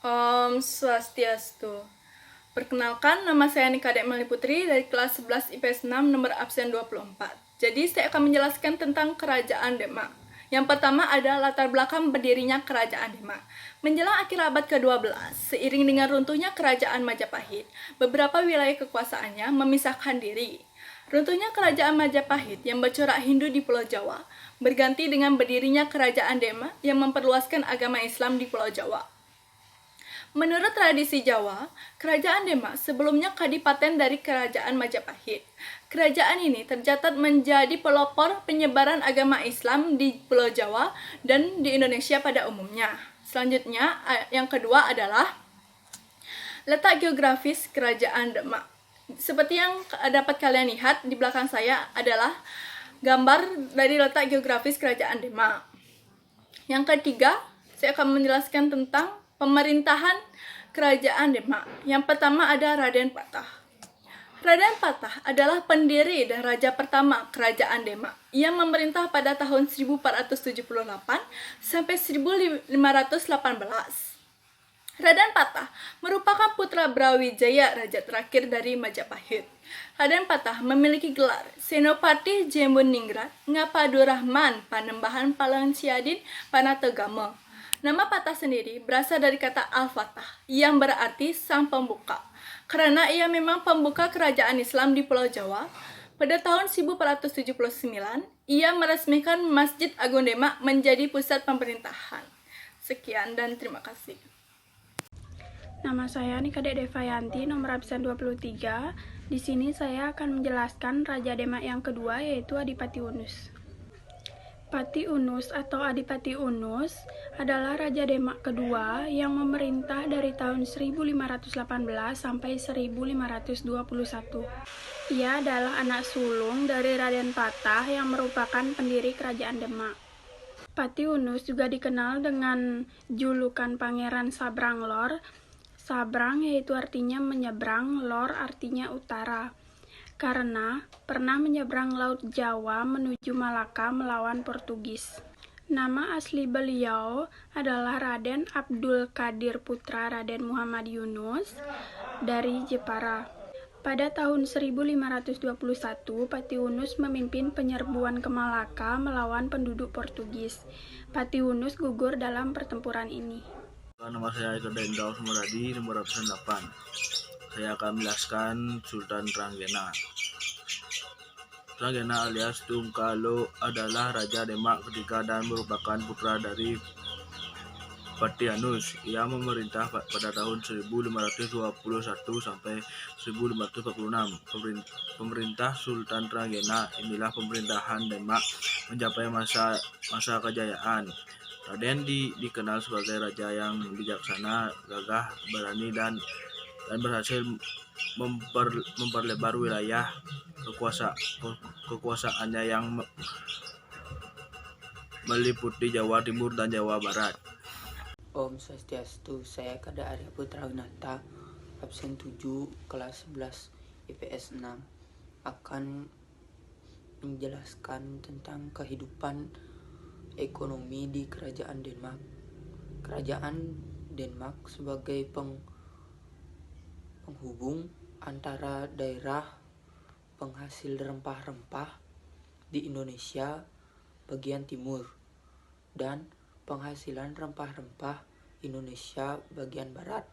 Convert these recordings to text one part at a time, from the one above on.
Om Swastiastu. Perkenalkan, nama saya Nika Dekmali Putri dari kelas 11 IPS 6 nomor absen 24. Jadi saya akan menjelaskan tentang Kerajaan Demak. Yang pertama ada latar belakang berdirinya Kerajaan Demak. Menjelang akhir abad ke-12, seiring dengan runtuhnya Kerajaan Majapahit, beberapa wilayah kekuasaannya memisahkan diri. Runtuhnya Kerajaan Majapahit yang bercorak Hindu di Pulau Jawa berganti dengan berdirinya Kerajaan Demak yang memperluaskan agama Islam di Pulau Jawa. Menurut tradisi Jawa, Kerajaan Demak sebelumnya kadipaten dari Kerajaan Majapahit. Kerajaan ini tercatat menjadi pelopor penyebaran agama Islam di Pulau Jawa dan di Indonesia pada umumnya. Selanjutnya, yang kedua adalah letak geografis Kerajaan Demak. Seperti yang dapat kalian lihat di belakang saya adalah gambar dari letak geografis Kerajaan Demak. Yang ketiga, saya akan menjelaskan tentang pemerintahan Kerajaan Demak. Yang pertama ada Raden Patah. Raden Patah adalah pendiri dan raja pertama Kerajaan Demak. Ia memerintah pada tahun 1478 sampai 1518. Raden Patah merupakan putra Brawijaya, raja terakhir dari Majapahit. Raden Patah memiliki gelar Senopati Jembuningrat Ngapadurahman Panembahan Palangsiadin Panategama. Nama Patah sendiri berasal dari kata Al-Fatah yang berarti sang pembuka. Karena ia memang pembuka kerajaan Islam di Pulau Jawa, pada tahun 1479 ia meresmikan Masjid Agung Demak menjadi pusat pemerintahan. Sekian dan terima kasih. Nama saya Nika Devayanti, nomor absen 23. Di sini saya akan menjelaskan Raja Demak yang kedua, yaitu Adipati Unus. Pati Unus atau Adipati Unus adalah Raja Demak kedua yang memerintah dari tahun 1518 sampai 1521. Ia adalah anak sulung dari Raden Patah yang merupakan pendiri Kerajaan Demak. Pati Unus juga dikenal dengan julukan Pangeran Sabrang Lor. Sabrang yaitu artinya menyeberang, Lor artinya utara, karena pernah menyeberang Laut Jawa menuju Malaka melawan Portugis. Nama asli beliau adalah Raden Abdul Qadir Putra Raden Muhammad Yunus dari Jepara. Pada tahun 1521, Pati Unus memimpin penyerbuan ke Malaka melawan penduduk Portugis. Pati Unus gugur dalam pertempuran ini. Nama saya Eko Dendau Sumaradi, nomor absen 8. Saya akan menjelaskan Sultan Trenggana. Trenggana alias Tungkalo adalah Raja Demak ketiga dan merupakan putra dari Pati Unus. Ia memerintah pada tahun 1521 sampai 1546. Pemerintah Sultan Trenggana inilah pemerintahan Demak mencapai masa kejayaan. Raden dikenal sebagai raja yang bijaksana, gagah, berani, dan berhasil memperlebar wilayah kekuasaannya yang meliputi Jawa Timur dan Jawa Barat. Om Swastiastu, saya Kada Arya Putra Winata, absen 7, kelas 11 IPS 6, akan menjelaskan tentang kehidupan ekonomi di Kerajaan Denmark. Kerajaan Denmark sebagai penghubung antara daerah penghasil rempah-rempah di Indonesia bagian timur dan penghasilan rempah-rempah Indonesia bagian barat.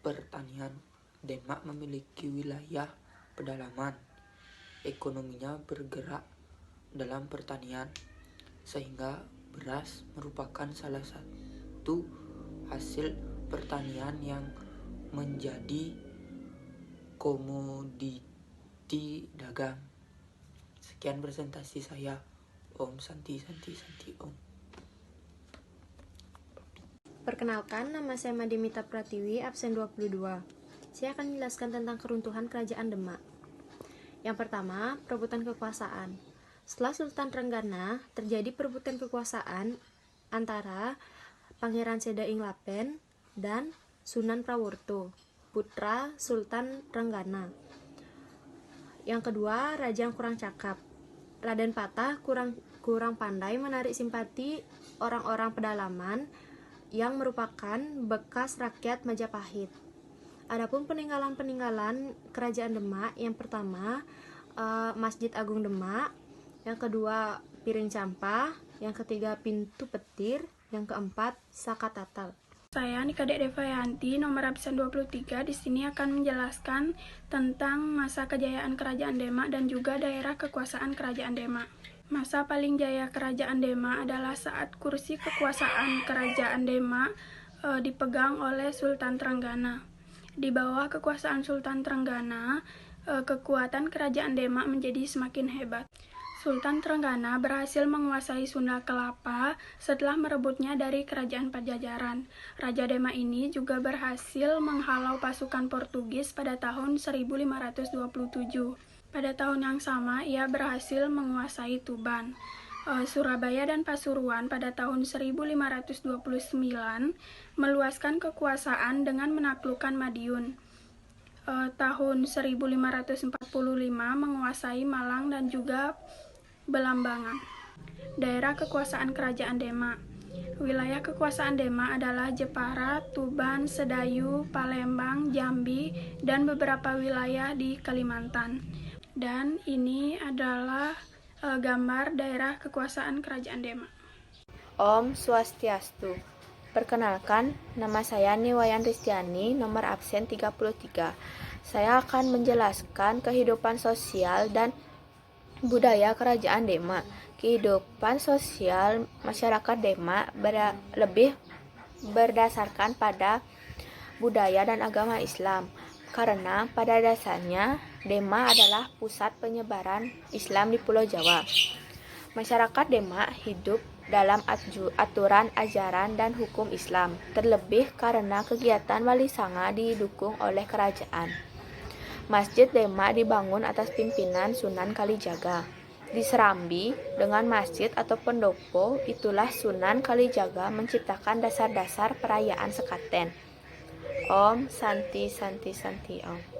Pertanian. Denmark memiliki wilayah pedalaman. Ekonominya bergerak dalam pertanian, sehingga beras merupakan salah satu hasil pertanian yang menjadi komoditi dagang. Sekian presentasi saya. Om Santi Om. Perkenalkan, nama saya Madimita Pratiwi, absen 22. Saya akan menjelaskan tentang keruntuhan Kerajaan Demak. Yang pertama, perebutan kekuasaan. Setelah Sultan Trenggana, terjadi perebutan kekuasaan antara Pangeran Sedaing Lapen dan Sunan Prawoto, putra Sultan Trenggana. Yang kedua, raja yang kurang cakap. Raden Patah kurang pandai menarik simpati orang-orang pedalaman yang merupakan bekas rakyat Majapahit. Adapun peninggalan-peninggalan Kerajaan Demak, yang pertama Masjid Agung Demak, yang kedua Piring Campah, yang ketiga Pintu Petir, yang keempat Saka Tatal. Saya Nikadek Devayanti, nomor absen 23, di sini akan menjelaskan tentang masa kejayaan Kerajaan Demak dan juga daerah kekuasaan Kerajaan Demak. Masa paling jaya Kerajaan Demak adalah saat kursi kekuasaan Kerajaan Demak dipegang oleh Sultan Trenggana. Di bawah kekuasaan Sultan Trenggana, kekuatan Kerajaan Demak menjadi semakin hebat. Sultan Trenggana berhasil menguasai Sunda Kelapa setelah merebutnya dari Kerajaan Pajajaran. Raja Demak ini juga berhasil menghalau pasukan Portugis pada tahun 1527. Pada tahun yang sama, ia berhasil menguasai Tuban, Surabaya dan Pasuruan pada tahun 1529, meluaskan kekuasaan dengan menaklukkan Madiun. Tahun 1545 menguasai Malang dan juga Belambangan. Daerah kekuasaan Kerajaan Demak. Wilayah kekuasaan Demak adalah Jepara, Tuban, Sedayu, Palembang, Jambi, dan beberapa wilayah di Kalimantan. Dan ini adalah gambar daerah kekuasaan Kerajaan Demak. Om Swastiastu. Perkenalkan, nama saya Niwayan Ristiani, nomor absen 33. Saya akan menjelaskan kehidupan sosial dan budaya Kerajaan Demak. Kehidupan sosial masyarakat Demak lebih berdasarkan pada budaya dan agama Islam. Karena pada dasarnya Demak adalah pusat penyebaran Islam di Pulau Jawa. Masyarakat Demak hidup dalam aturan ajaran dan hukum Islam, terlebih karena kegiatan Wali Sanga didukung oleh kerajaan. Masjid Demak dibangun atas pimpinan Sunan Kalijaga. Di Serambi dengan masjid atau pendopo, itulah Sunan Kalijaga menciptakan dasar-dasar perayaan sekaten. Om Santi Santi Santi Om.